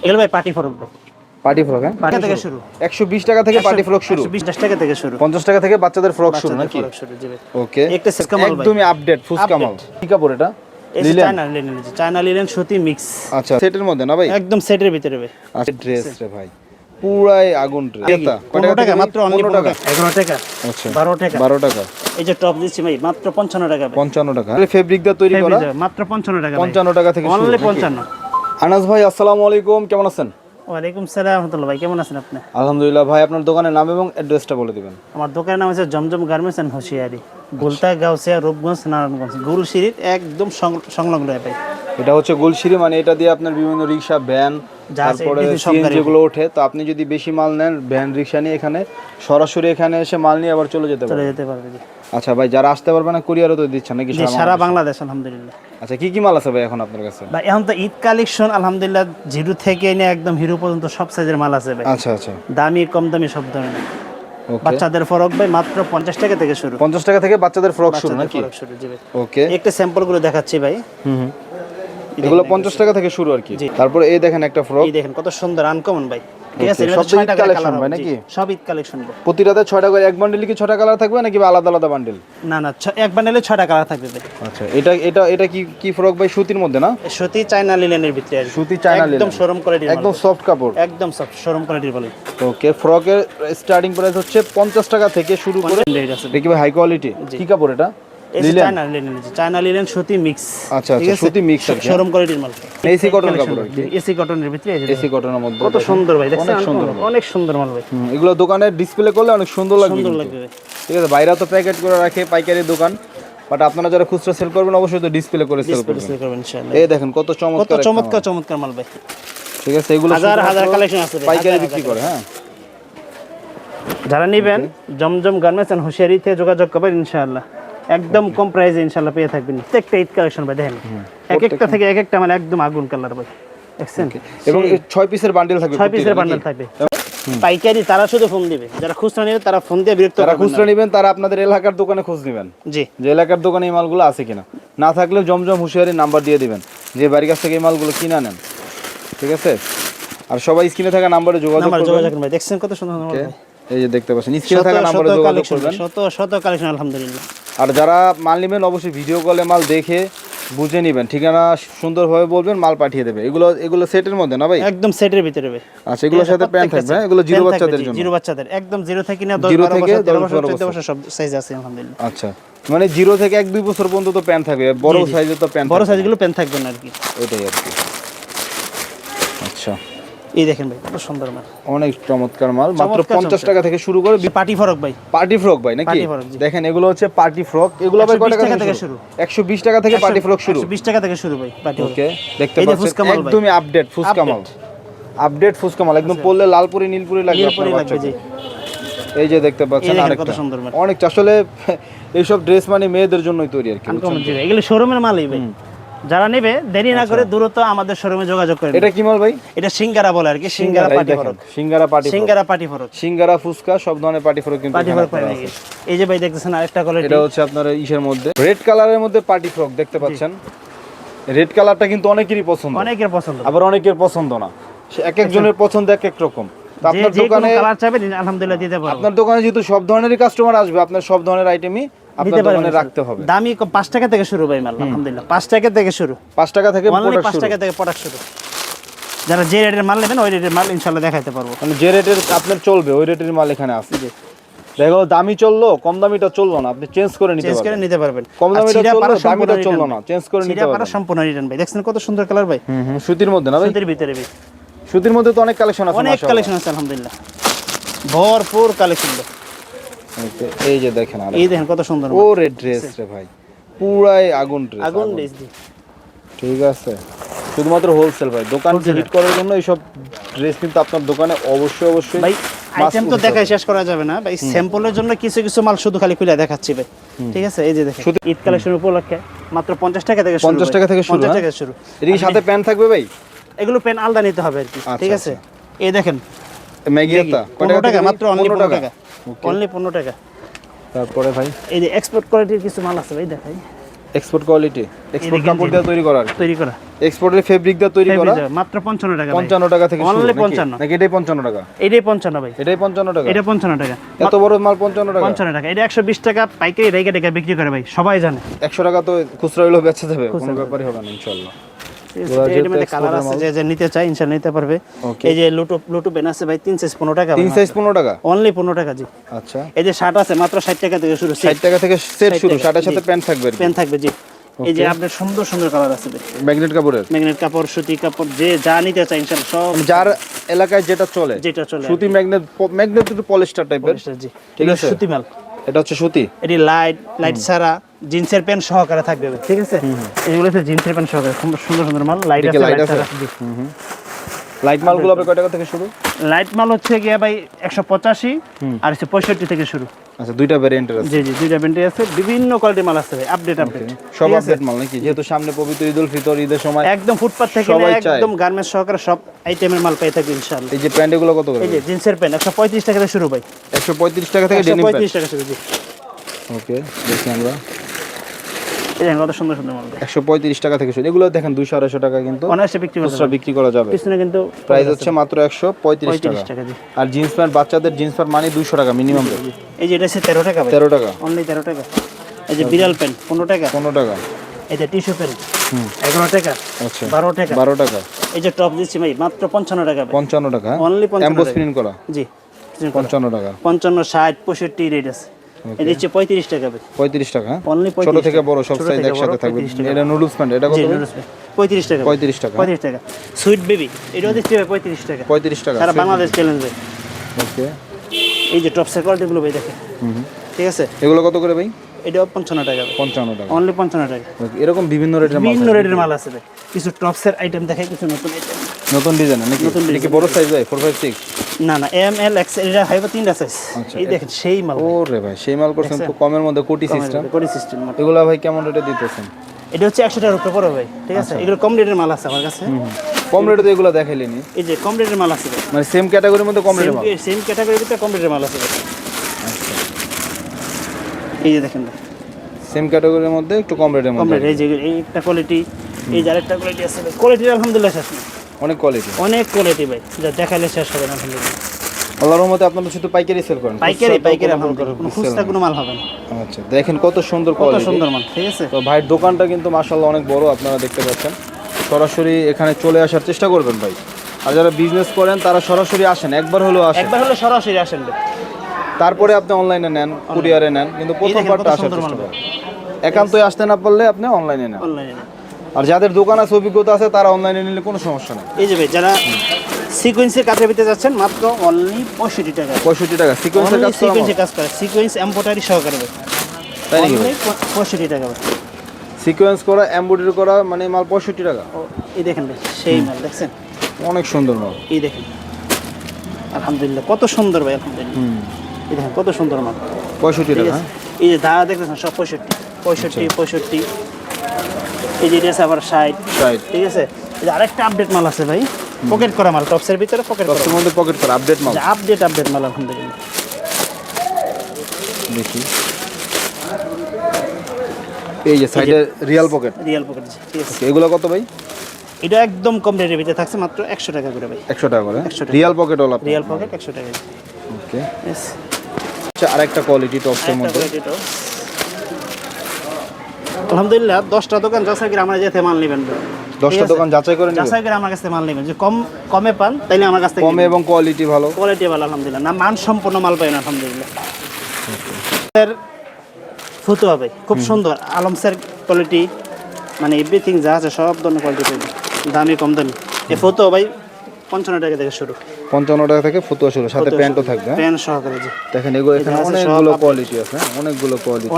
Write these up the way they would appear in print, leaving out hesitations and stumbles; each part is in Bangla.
এগুলো ভাই পার্টি ফরক ভাই। পার্টি ফ্রক, হ্যাঁ পার্টি থেকে শুরু। 120 টাকা থেকে পার্টি ফ্রক শুরু, 120 টাকা থেকে শুরু, 50 টাকা থেকে বাচ্চাদের ফ্রক শুরু নাকি? ফরক শুরু জি ভাই। ওকে, একটা ফুচকা মাল ভাই, একদমই আপডেট ফুচকা মাল। কি কাপড় এটা? এই যে চায়না লিনেন, চায়না লিনেন সুতি মিক্স। আচ্ছা, সেটের মধ্যে না ভাই? একদম সেটের ভিতরে ভাই। আচ্ছা, ড্রেস রে ভাই পুরাই আগুন ড্রেস। এটা 15 টাকা মাত্র, অনলি 15 টাকা, 11 টাকা, আচ্ছা 12 টাকা, 12 টাকা। এই যে টপ দিচ্ছি ভাই মাত্র 55 টাকা ভাই। 55 টাকা ফেব্রিক দিয়ে তৈরি করা, মাত্র 55 টাকা ভাই। 55 টাকা থেকে শুরু, অনলি 55। আনাস ভাই আসসালামু আলাইকুম, কেমন আছেন? ওয়ালাইকুম সালাম রাহমাতুল্লাহ ভাই, কেমন আছেন আপনি? আলহামদুলিল্লাহ ভাই, আপনার দোকানের নাম এবং অ্যাড্রেসটা বলে দিবেন। আমার দোকানের নাম হচ্ছে Zamzam garments and hosiery, Golta Gausia, Rupganj, Narayanganj, গুলশিরির একদম সংলগ্ন ভাই। এটা হচ্ছে গুলশিরি, মানে এটা দিয়ে আপনার বিভিন্ন রিক্সা, ভ্যান, তারপরে সিএনজি যেগুলো ওঠে। তো আপনি যদি বেশি মাল নেন ভ্যান রিক্সা নিয়ে এখানে সরাসরি এখানে এসে মাল নিয়ে আবার চলে যেতে পারবে। জি। আচ্ছা ভাই, যারা আসতে পারবে না কুরিয়ারও তো দিচ্ছেন নাকি? সারা বাংলাদেশ আলহামদুলিল্লাহ। আচ্ছা, কি কি মাল আছে ভাই এখন আপনার কাছে? ভাই এখন তো ঈদ কালেকশন আলহামদুলিল্লাহ, জিরো থেকে নিয়ে একদম হিরো পর্যন্ত সব সাইজের মাল আছে ভাই। আচ্ছা আচ্ছা, দামি কম দামি সব ধরনের। বাচ্চাদের ফরক ভাই মাত্র 50 টাকা থেকে শুরু, 50 টাকা থেকে বাচ্চাদের ফ্রক শুরু নাকি? জি ভাই। ওকে, একটা স্যাম্পল গুলো দেখাচ্ছি ভাই। এগুলো 50 টাকা থেকে শুরু আর কি। তারপরে এই দেখেন একটা ফ্রক, এই দেখেন কত সুন্দর আনকমন ভাই। ঠিক আছে, সব ঈদ কালেকশন ভাই নাকি? সব ঈদ কালেকশন ভাই। প্রতিটাতে 6টা করে, এক বান্ডেল কি 6টা কালার থাকবে নাকি আলাদা আলাদা বান্ডেল? না না, এক বান্ডেলে 6টা কালার থাকবে ভাই। আচ্ছা, এটা এটা এটা কি কি ফ্রক ভাই? সুতির মধ্যে না? সুতি চায়না লিনেনের ভিতরে আর কি। সুতি চায়না লিনেন, একদম শোরুম কোয়ালিটির, একদম সফট কাপড়, একদম সফট শোরুম কোয়ালিটির বলে। ওকে, ফ্রকের স্টার্টিং প্রাইস হচ্ছে 50 টাকা থেকে শুরু করে। দেখি ভাই হাই কোয়ালিটি, কি কাপড় এটা? চায়না লিনেন, চায়না লিনেন সুতি মিক্স। আচ্ছা আচ্ছা, সুতি মিক্স আর কি, শোরুম কোয়ালিটির মাল। এসি কটন কাপড় আর কি, এসি কটনের ভিতরে। এসি কটনের মধ্যে কত সুন্দর ভাই, দেখছেন? অনেক সুন্দর, অনেক সুন্দর মাল ভাই। এগুলো দোকানে ডিসপ্লে করলে অনেক সুন্দর লাগবে। সুন্দর লাগবে ভাই। ঠিক আছে, বাইরে তো প্যাকেট করে রাখে পাইকারি দোকান, বাট আপনারা যারা খুচরা সেল করবেন অবশ্যই তো ডিসপ্লে করে সেল করবেন ইনশাআল্লাহ। এই দেখেন কত চমৎকার, কত চমৎকার চমৎকার মাল ভাই। ঠিক আছে, এগুলো হাজার হাজার কালেকশন আছে ভাই, পাইকারি বিক্রি করে। হ্যাঁ, যারা নেবেন জমজম গার্মেন্টস এন্ড হোশিয়ারিতে যোগাযোগ করবেন ইনশাআল্লাহ। একদম কম প্রাইসে ইনশাআল্লাহ পেয়ে থাকবেন। প্রত্যেকটা ঈদ কালেকশন ভাই দেখেন, এক একটা থেকে এক একটা মানে একদম আগুন কালার ভাই, দেখছেন? এবং 6 পিসের বান্ডেল থাকবে, 6 পিসের বান্ডেল থাকবে। পাইকারি তারা শুধু ফোন দিবে, যারা খুচরা নেবে তারা ফোন দিয়ে বিরক্ত করবে। যারা খুচরা নেবেন তারা আপনাদের এলাকার দোকানে খোঁজ নেবেন, জি, যে এলাকার দোকানে এই মালগুলো আছে কিনা। না থাকলেও জমজম হোশিয়ারির নাম্বার দিয়ে দিবেন, যে বাড়ির কাছ থেকে এই মালগুলো কিনা নেন। ঠিক আছে, আর সবাই স্ক্রিনে থাকা নাম্বারে যোগাযোগ করবেন ভাই। দেখছেন কত সুন্দর মাল ভাই, এই যে দেখতে পাচ্ছেন স্ক্রিনে থাকা নাম্বারে যোগাযোগ করবেন। শত কালেকশন আলহামদুলিল্লাহ। আর যারা মাল নেবেন অবশ্যই ভিডিও কলে মাল দেখে বুঝে নেবেন, ঠিকানা সুন্দরভাবে বলবেন, মাল পাঠিয়ে দেবে। এগুলো সেটের মধ্যে না ভাই? একদম সেটের ভিতরে ভাই। আচ্ছা, এগুলোর সাথে প্যান্ট থাকবে, এগুলো জিরো বাচ্চাদের জন্য। জিরো বাচ্চাদের একদম জিরো থেকে না 10 12 বছর 13 বছর 14 বছর সব সাইজ আছে আলহামদুলিল্লাহ। আচ্ছা, মানে জিরো থেকে 1-2 বছর পর্যন্ত তো প্যান্ট থাকবে, বড় সাইজের তো প্যান্ট, বড় সাইজগুলো প্যান্ট থাকবে না আর কি, ওইটাই আর কি। আচ্ছা, এই দেখেন ভাই কত সুন্দর মাল, অনেক চমৎকার মাল। মাত্র 50 টাকা থেকে শুরু করে পার্টি ফরক ভাই। পার্টি ফ্রক ভাই নাকি? দেখেন এগুলো হচ্ছে পার্টি ফ্রক। এগুলো ভাই কত টাকা থেকে শুরু? 120 টাকা থেকে পার্টি ফ্রক শুরু, 120 টাকা থেকে শুরু ভাই পার্টি ফরক। ওকে, দেখতে পাচ্ছেন একদমই আপডেট ফুচকা মাল, আপডেট ফুচকা মাল, একদম পরলে লালপুরি নীলপুরি লাগবে আপনার বাচ্চাকে। এই যে দেখতে পাচ্ছেন আরেকটা অনেক, আসলে এইসব ড্রেস মানে মেয়েদের জন্যই তৈরি আর কি। এগুলো শোরুমের মালই ভাই, যারা নেবে দেরি না করে দ্রুত আমাদের শোরুমে যোগাযোগ করেন। এটা কি মাল ভাই? এটা সিঙ্গারা বলে আর কি, সিঙ্গারা পার্টি ফরক। সিঙ্গারা পার্টি ফরক, সিঙ্গারা ফুচকা সব ধরনের পার্টি ফরক কিন্তু পার্টি ফরক পাবেন। এই যে ভাই দেখতেছেন আরেকটা কোয়ালিটি, এটা হচ্ছে আপনার ইসের মধ্যে রেড কালারের মধ্যে পার্টি ফরক দেখতে পাচ্ছেন। রেড কালারটা কিন্তু অনেকেরই পছন্দ, অনেকের পছন্দ, আবার অনেকের পছন্দ না, এক একজনের পছন্দ এক এক রকম। আপনার দোকানে কালার চাইবেন আলহামদুলিল্লাহ দিতে পারবো। আপনার দোকানে যেহেতু সব ধরনেরই কাস্টমার আসবে, আপনার সব ধরনের আইটেমই আপনার দোকানে রাখতে হবে। দামি 5 টাকা থেকে শুরু ভাই মাল আলহামদুলিল্লাহ, 5 টাকা থেকে শুরু, 5 টাকা থেকে প্রোডাক্ট 5 টাকা থেকে প্রোডাক্ট শুরু। যারা যে রেটের মাল নেবেন ওই রেটের মাল ইনশাআল্লাহ দেখাইতে পারবো, মানে যে রেটের আপনার চলবে ওই রেটের মাল এখানে আছে। দেখো দামি চললো, কম দামিটা চললো না, আপনি চেঞ্জ করে নিতে পারবেন। কম দামিটা চললো, দামিটা চললো না, চেঞ্জ করে নিতে পারবেন। সম্পূর্ণ রিটার্ন ভাই। দেখছেন কত সুন্দর কালার ভাই, সুতির মধ্যে না ভাই? সুতির ভিতরে ভাই, সুতির মধ্যে তো অনেক কালেকশন আছে, অনেক কালেকশন আছে আলহামদুলিল্লাহ, ভরপুর কালেকশন। এই যে দেখেন, আর এই দেখেন কত সুন্দর ও রেড ড্রেস রে ভাই, পুরাই আগুন ড্রেস, আগুন ড্রেস। ঠিক আছে, শুধুমাত্র হোলসেল ভাই, দোকান হিট করার জন্য এইসব ড্রেস কিন্তু আপনার দোকানে অবশ্যই ভাই। আইটেম তো দেখাই শেষ করা যাবে না ভাই, স্যাম্পলের জন্য কিছু কিছু মাল শুধু খালি খুলে দেখাচ্ছি ভাই। ঠিক আছে, এই যে দেখেন ঈদ কালেকশন উপলক্ষে মাত্র 50 টাকা থেকে শুরু, 50 টাকা থেকে শুরু, 50 টাকা শুরু। এর সাথে প্যান্ট থাকবে ভাই? এগুলো প্যান্ট আলাদা নিতে হবে আর কি। ঠিক আছে, এই দেখেন ম্যাগিয়াটা 15 টাকা মাত্র, অনলি 15 টাকা, অনলি 15 টাকা। তারপরে ভাই এই যে এক্সপোর্ট কোয়ালিটির কিছু মাল আছে ভাই দেখাই। এক্সপোর্ট কোয়ালিটি, এক্সপোর্ট কাপড় দিয়ে তৈরি করা, এক্সপোর্টের ফেব্রিক দিয়ে তৈরি করা, মাত্র 55 টাকা। 55 টাকা থেকে শুরু, অনলি 55 নাকি এটাই 55 টাকা? এটাই 55 ভাই, এটাই 55 টাকা, এটা 55 টাকা। এত বড় মাল 55 টাকা? 55 টাকা। এটা 120 টাকা পাইকারি রেখে রেখে বিক্রি করে ভাই, সবাই জানে। 100 টাকা তো খুচরা হইলো বেচা যাবে, কোনো ব্যাপারই হবে না ইনশাআল্লাহ। এর মধ্যে কালার আছে, যে নিতে চাই ইনশাআল্লাহ নিতে পারবে। এই যে লুটু পেন আছে ভাই 3 সাইজ 15 টাকা। 3 সাইজ 15 টাকা, অনলি 15 টাকা জি। আচ্ছা, এই যে শার্ট আছে মাত্র 60 টাকা থেকে শুরু, 60 টাকা থেকে সেট শুরু, শার্টের সাথে প্যান্ট থাকবে, প্যান্ট থাকবে জি। এই যে আপনার সুন্দর সুন্দর কালার আছে ভাই, ম্যাগনেট কাপড়ের, ম্যাগনেট কাপড়, সুতি কাপড়, যে যা নিতে চাই ইনশাআল্লাহ সব, যার এলাকায় যেটা চলে, সুতি, ম্যাগনেট, ম্যাগনেট তো পলিস্টার টাইপের জি, ঠিক আছে, সুতি মাল। এটা হচ্ছে সুতি, এটি লাইট ছাড়া জিন্সের প্যান্ট সহকারে থাকবে ভাই, ঠিক আছে। এগুলো হচ্ছে জিন্সের প্যান্ট সহকারে সুন্দর সুন্দর মাল, লাইট আছে, লাইট আছে। লাইট মালগুলো আপনার কয় টাকা থেকে শুরু? লাইট মাল হচ্ছে গিয়া ভাই 185 আর হচ্ছে 65 থেকে শুরু। আচ্ছা, দুইটা ভ্যারিয়েন্টের আছে? জি, দুইটা ভ্যারিয়েন্ট আছে, বিভিন্ন কোয়ালিটির মাল আছে ভাই, আপডেট সব আপডেট মাল নাকি? যেহেতু সামনে পবিত্র ঈদুল ফিতর, ঈদের সময় একদম ফুটপাত থেকে একদম গার্মেন্টস সহকারে সব আইটেমের মাল পেয়ে থাকবে ইনশাআল্লাহ। এই যে প্যান্ট এগুলো কত করে? এই যে জিন্সের প্যান্ট 135 টাকা থেকে শুরু ভাই, 135 টাকা থেকে ডেনিম প্যান্ট, 135 টাকা শুরু জি। ওকে, দেখি আমরা, এই দেখেন কত সুন্দর সুন্দর মাল, 135 টাকা থেকে শুরু। এগুলো দেখেন 200-250 টাকা, কিন্তু অনায়াসে বিক্রি করা যাবে। পিছনে কিন্তু প্রাইস হচ্ছে মাত্র 135 টাকা জি। আর জিন্স প্যান্ট, বাচ্চাদের জিন্স প্যান্ট মানে 200 টাকা মিনিমাম। এই যে এটা হচ্ছে 13 টাকা ভাই, 13 টাকা, অনলি 13 টাকা। এই যে বিড়াল প্যান্ট 15 টাকা, 15 টাকা। এই যে টিস্যু প্যান্ট 11 টাকা, আচ্ছা 12 টাকা, 12 টাকা। এই যে টপ দিচ্ছি ভাই মাত্র 55 টাকা, 55 টাকা, অনলি 55 এমবোস প্রিন্ট করা জি, 55 টাকা, 55, 60, 65 রেট আছে। এটা হচ্ছে 35 টাকা ভাই, 35 টাকা, অনলি ছোট থেকে বড় সব সাইজ একসাথে থাকবে। এটা নুডলস প্যান্ট, এটা কত? 35 টাকা, 35 টাকা, 35 টাকা। সুইট বেবি এটাও দিচ্ছি ভাই 35 টাকা, 35 টাকা, সারা বাংলাদেশ চ্যালেঞ্জ ভাই। ওকে, এই যে টপসের কোয়ালিটিগুলো ভাই দেখেন, ঠিক আছে। এগুলো কত করে ভাই? এটাও 55 টাকা, 55 টাকা, অনলি 55 টাকা। এরকম বিভিন্ন রেটের মাল আছে ভাই, কিছু টপসের আইটেম দেখাই, কিছু নতুন আইটেম, নতুন ডিজাইন নাকি? কি বড় সাইজ ভাই? 4, 5, 6? না না, এম এল এক্সেল, এটা হাইবা 3টা সাইজ। এই দেখেন সেই মাল, ওরে ভাই সেই মাল করছেন তো কমের মধ্যে, কোটি সিস্টেম। এগুলো ভাই কেমন রেটে দিতেছেন? এটা হচ্ছে 100 টাকার উপরে পড়বে ভাই, ঠিক আছে। এগুলো কম রেটের মাল আছে আমার কাছে, কম রেটে তো এগুলো দেখাইলেনি। এই যে কম রেটের মাল আছে, মানে সেম ক্যাটাগরির মধ্যে কম রেটের মাল, সেম ক্যাটাগরির ভিতরে কম রেটের মাল আছে। এই যে দেখেন সেম ক্যাটাগরির মধ্যে একটু কম রেটের মধ্যে, এই যে এই একটা কোয়ালিটি, এই যে আরেকটা কোয়ালিটি আছে। কোয়ালিটি আলহামদুলিল্লাহ শেষ না, অনেক কোয়ালিটি, অনেক কোয়ালিটি ভাই, যা দেখাইলে শেষ হবে না আলহামদুলিল্লাহ। আল্লাহর রহমতে আপনারা শুধু পাইকারি সেল করেন? পাইকারি আলহামদুলিল্লাহ, কোনো খুচরা কোনো মাল হবে না। আচ্ছা, দেখেন কত সুন্দর কোয়ালিটি, কত সুন্দর মাল, ঠিক আছে। তো ভাইয়ের দোকানটা কিন্তু মাশাআল্লাহ অনেক বড়, আপনারা দেখতে পাচ্ছেন। সরাসরি এখানে চলে আসার চেষ্টা করবেন ভাই। আর যারা বিজনেস করেন তারা সরাসরি আসেন, একবার হলেও আসেন, একবার হলে সরাসরি আসেন ভাই। তারপরে আপনি অনলাইনে নেন, কুরিয়ারে নেন, কিন্তু প্রথমবারটা আসার চেষ্টা করবেন। একান্তই আসতে না পারলে আপনি অনলাইনে নেন। আর যাদের দোকান আছে, অভিজ্ঞতা আছে, তারা অনলাইনে নিলে কোনো সমস্যা নেই। এই যে ভাই যারা সিকোয়েন্সের কাজের ভিতরে যাচ্ছেন, মাত্র অনলি 65 টাকা, 65 টাকা সিকোয়েন্সের কাজ করে, সিকোয়েন্স এমব্রয়ডারি সহকারে ভাই, তাই নাকি ভাই? 65 টাকা ভাই, সিকোয়েন্স করা এমব্রয়ডারি করা মানে মাল 65 টাকা। এই দেখেন ভাই সেই মাল দেখছেন, অনেক সুন্দর মাল। এই দেখেন আলহামদুলিল্লাহ কত সুন্দর ভাই, আলহামদুলিল্লাহ। এই দেখেন কত সুন্দর মাল, 65 টাকা। এই যে দাঁড়া দেখতেছেন সব 65। এই যে এটা আছে আবার 60, ঠিক আছে। এই যে আরেকটা আপডেট মাল আছে ভাই, পকেট করা মাল, টপসের ভিতরে পকেট করা, টপসের মধ্যে পকেট করা আপডেট মাল, আপডেট মাল আলহামদুলিল্লাহ। দেখি এই যে সাইডে রিয়াল পকেট, ঠিক আছে। এগুলো কত ভাই? এটা একদম কম রেটের ভিতরে থাকছে, মাত্র 100 টাকা করে ভাই, 100 টাকা করে Real pocket OLA, Real pocket 100 টাকা। ওকে, আচ্ছা আরেকটা কোয়ালিটি টপসের মধ্যে, আলহামদুলিল্লাহ 10টা দোকান যাচাই করে আমরা যেতে মাল নেবেন, 10টা দোকান যাচাই করে আমার কাছে মাল নেবেন, যে কমে পান তাইলে আমার কাছ থেকে কমে এবং কোয়ালিটি ভালো, আলহামদুলিল্লাহ। না মান সম্পন্ন মাল পাই না আলহামদুলিল্লাহ। ফতুয়া ভাই খুব সুন্দর, আলমসের কোয়ালিটি, মানে এভরিথিং যা আছে সব ধরনের কোয়ালিটি পাইবেন, দামি কম দামি। এই ফতুয়া ভাই 55 টাকা থেকে শুরু, 55 টাকা থেকে ফতুয়া শুরু, সাথে প্যান্টও থাকবে, প্যান্ট সহকারে। দেখেন এগুলো এখানে অনেকগুলো কোয়ালিটি আছে, অনেকগুলো কোয়ালিটি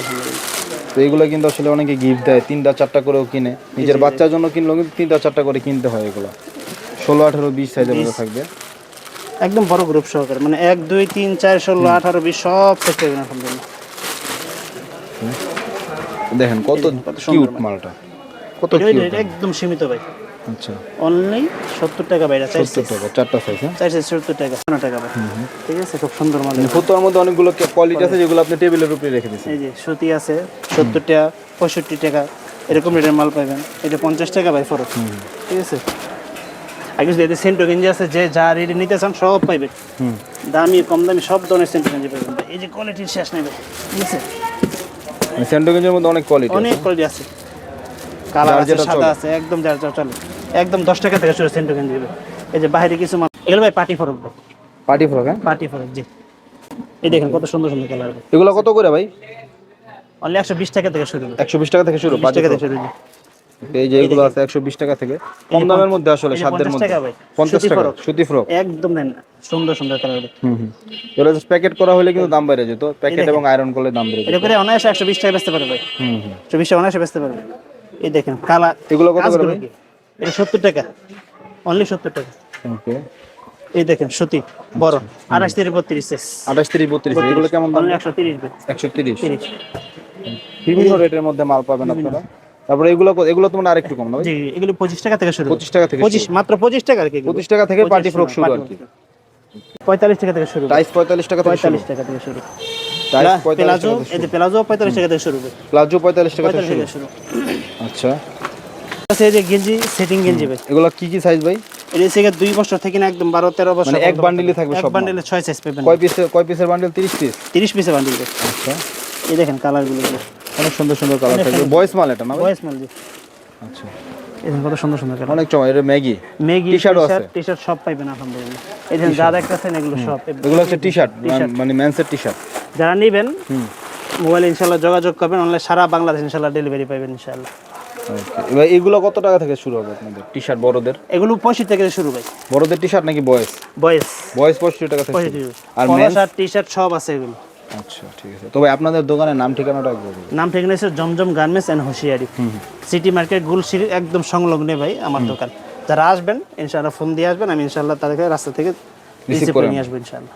আলহামদুলিল্লাহ। তো এগুলো কিন্তু আসলে অনেকে গিফট দেয়, 3টা 4টা করেও কিনে, নিজের বাচ্চার জন্য কিনলেও কিন্তু 3টা 4টা করে কিনতে হয়। এগুলো 16, 18, 20 সাইজের মধ্যে থাকবে, একদম বড় গ্রুপ সহকারে, মানে 1, 2, 3, 4, 16, 18, 20 সব সেট পাবেন আলহামদুলিল্লাহ। দেখেন কত কিউট মালটা, কত কিউট, একদম সীমিত ভাই, আচ্ছা অনলি 70 টাকা ভাই, এটা 70 টাকা চারটা সাইজ। হ্যাঁ, 70 টাকা, 50 টাকা ভাই। ঠিক আছে, খুব সুন্দর মাল। ফতুয়ার মধ্যে অনেকগুলো কোয়ালিটি আছে যেগুলো আপনি টেবিলের উপরে রেখে দিয়েছেন। এই যে সুতি আছে 70 টাকা, 65 টাকা, এরকম রেটের মাল পাবেন। এটা 50 টাকা ভাই ফরক। ঠিক আছে, আগে যদি সেন্টো গেঞ্জি আছে, যে যা রেট নিতে চান সব পাইবেন। দামি কম দামি সব ধরনের সেন্টো গেঞ্জি পাবেন। এই যে কোয়ালিটির শেষ নেই ভাই। ঠিক আছে, স্যান্ডো গেঞ্জের মধ্যে অনেক কোয়ালিটি অনেক কোয়ালিটি আছে, কালার আছে, সাদা আছে, একদম যার যা চলে। একদম 10 টাকা থেকে শুরু সেন্টো গেঞ্জি। এই যে বাইরে কিছু মাল, এগুলো ভাই পার্টি ফরক ভাই, পার্টি ফ্রক। হ্যাঁ, পার্টি ফরক। জি, এই দেখেন কত সুন্দর সুন্দর কালার। এগুলো কত করে ভাই? অনলি 120 টাকা থেকে শুরু। 120 টাকা থেকে শুরু 20 পার্টি টাকা ফ্রক। থেকে শুরু। এই যে এগুলো আছে 120 টাকা থেকে, কম দামের মধ্যে আসলে, সাধ্যের মধ্যে। 50 টাকা সুতি ফ্রক, একদম দেন সুন্দর সুন্দর কালার। এগুলো প্যাকেট করা হলে কিন্তু দাম বেড়ে যেত, প্যাকেট এবং আয়রন করলে দাম বেড়ে যেত। এটা করে অনায়াসে 120 টাকা বেচতে পারবে ভাই। 120 টাকা অনায়াসে বেচতে পারবে। এই দেখেন কালার, এগুলো কত করে ভাই? এটা 70 টাকা, অনলি 70 টাকা। ওকে, এই দেখেন সুতি বড় 28 থেকে 32 সাইজ। 28 30 32, এগুলো কেমন দাম? অনলি 130 ভাই। 130। 30। বিভিন্ন রেটের মধ্যে মাল পাবেন আপনারা। তারপরে এগুলো তো মানে আরেকটু কম না ভাই? জি, এগুলো 25 টাকা থেকে শুরু। 25 টাকা থেকে 25, মাত্র 25 টাকা আর কি। 25 টাকা থেকে পার্টি ফ্রক শুরু আর কি। 45 টাকা থেকে শুরু। টাইস 45 টাকা থেকে শুরু। 45 টাকা থেকে শুরু। টাইস 45 প্লাজো, টাকা থেকে এই যে প্লাজো 45 টাকা থেকে শুরু ভাই। প্লাজো 45 টাকা 45 থেকে টাকা শুরু। শুরু। আচ্ছা, আছে এই যে গেঞ্জি, সেটিং গেঞ্জি ভাই। এগুলো কি কি সাইজ ভাই? এটা থেকে 2 বছর থেকে না একদম 12 13 বছর। মানে এক বান্ডিলে থাকবে সব? এক বান্ডিলে 6 সাইজ পাবেন। কয় পিসের বান্ডেল? 30 পিস। 30 পিসের বান্ডিল। আচ্ছা, এই দেখেন কালারগুলো, অনেক সুন্দর সুন্দর কালার থাকবে। বয়েস মাল এটা না ভাই? বয়েস মাল জি। আচ্ছা, এই দেখেন কত সুন্দর সুন্দর কালার। অনেক চমৎকার। এটা ম্যাগি মেগি টি-শার্টও আছে? টি-শার্ট সব পাইবেন আলহামদুলিল্লাহ। এই দেখেন যা দেখতেছেন এগুলো সব। এগুলো হচ্ছে টি-শার্ট, মানে মেন্সের টি-শার্ট। যারা নেবেন মোবাইলে ইনশাআল্লাহ যোগাযোগ করবেন, অনলাইন সারা বাংলাদেশ ইনশাআল্লাহ ডেলিভারি পাবেন ইনশাআল্লাহ। ওকে, এবার এগুলো কত টাকা থেকে শুরু হবে আপনাদের টি-শার্ট বড়দের? এগুলো 65 টাকা থেকে শুরু ভাই। বড়দের টি-শার্ট নাকি বয়েস? বয়েস বয়েস 65 টাকা থেকে শুরু। আর পলো মেন্স? শার্ট, টি-শার্ট সব আছে এগুলো। আচ্ছা, ঠিক আছে। তবে আপনাদের দোকানের নাম ঠিকানাটা একবার বলুন। নাম ঠিকানা হচ্ছে Zamzam garments and hosiery, city market গুলশির একদম সংলগ্নে ভাই আমার দোকান। যারা আসবেন ইনশাআল্লাহ ফোন দিয়ে আসবেন, আমি ইনশাআল্লাহ তাদেরকে রাস্তা থেকে রিসিভ করে নিয়ে আসবো ইনশাআল্লাহ।